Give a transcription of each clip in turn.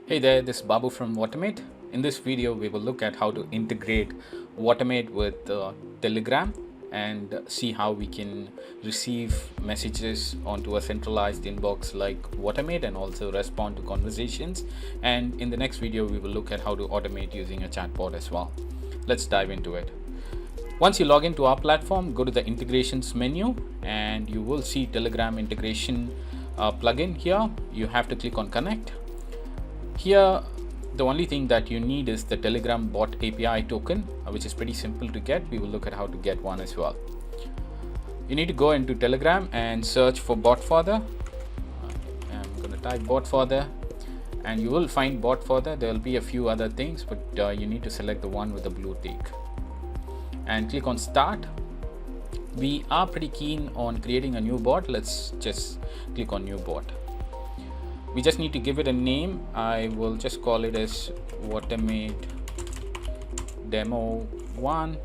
Hey there, this is Babu from Whautomate. In this video, we will look at how to integrate Whautomate with Telegram and see how we can receive messages onto a centralized inbox like Whautomate and also respond to conversations. And in the next video, we will look at how to automate using a chatbot as well. Let's dive into it. Once you log into our platform, go to the integrations menu and you will see Telegram integration plugin here. You have to click on connect. Here, the only thing that you need is the Telegram bot API token, which is pretty simple to get. We will look at how to get one as well. You need to go into Telegram and search for Botfather. I'm going to type Botfather and you will find Botfather. There will be a few other things, but you need to select the one with the blue tick and click on start. We are pretty keen on creating a new bot. Let's just click on new bot. We just need to give it a name. I will just call it as Whautomate Demo 1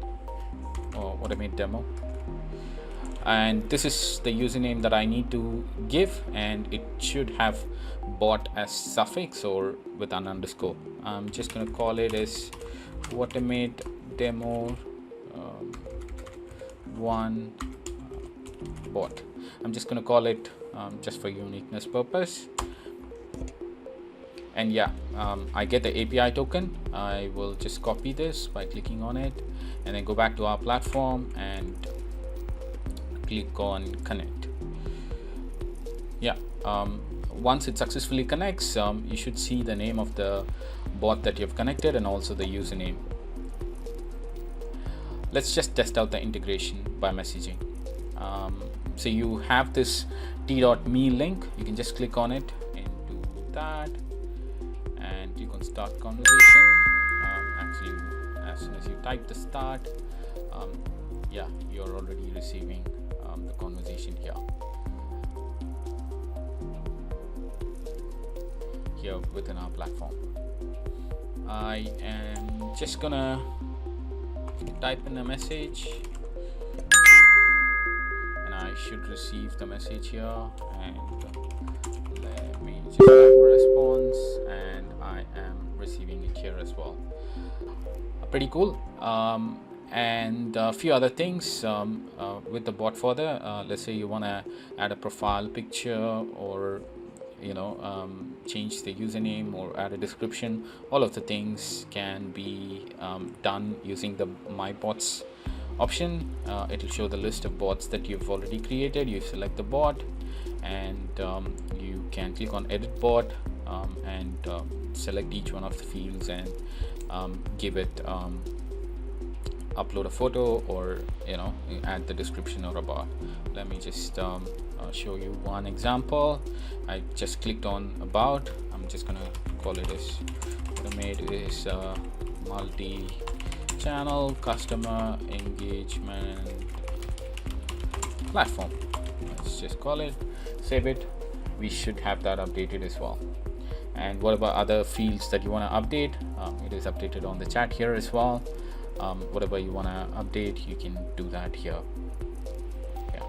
or Whautomate Demo. And this is the username that I need to give, and it should have bot as suffix or with an underscore. I'm just going to call it as Whautomate Demo 1 bot. I'm just going to call it just for uniqueness purpose. And yeah, I get the API token. I will just copy this by clicking on it and then go back to our platform and click on connect. Yeah, once it successfully connects, you should see the name of the bot that you've connected and also the username. Let's just test out the integration by messaging. So you have this t.me link. You can just click on it into that and click on start conversation. Actually, as soon as you type the start, yeah, you're already receiving the conversation here within our platform. I am just gonna type in a message and I should receive the message here, and let me just type a response and I am receiving it here as well. Pretty cool. And a few other things with the Botfather. Let's say you want to add a profile picture or change the username or add a description. All of the things can be done using the My Bots option. It will show the list of bots that you've already created. You select the bot and you can click on edit bot and select each one of the fields and give it upload a photo or add the description or about. Let me just show you one example. I just clicked on about. I'm just gonna call it as Whautomate is multi-channel customer engagement platform. Let's just call it, save it. We should have that updated as well. And what about other fields that you want to update? It is updated on the chat here as well. Whatever you want to update, you can do that here. Yeah,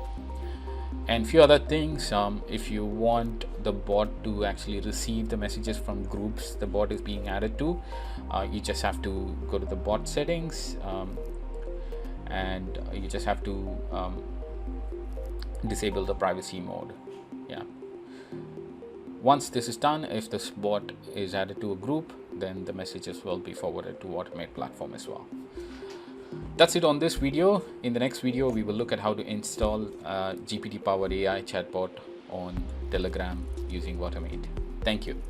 and few other things. If you want the bot to actually receive the messages from groups the bot is being added to, you just have to go to the bot settings and you just have to disable the privacy mode. Yeah, once this is done, if this bot is added to a group, then the messages will be forwarded to Whautomate platform as well. That's it on this video. In the next video, we will look at how to install GPT powered AI chatbot on Telegram using Whautomate. Thank you.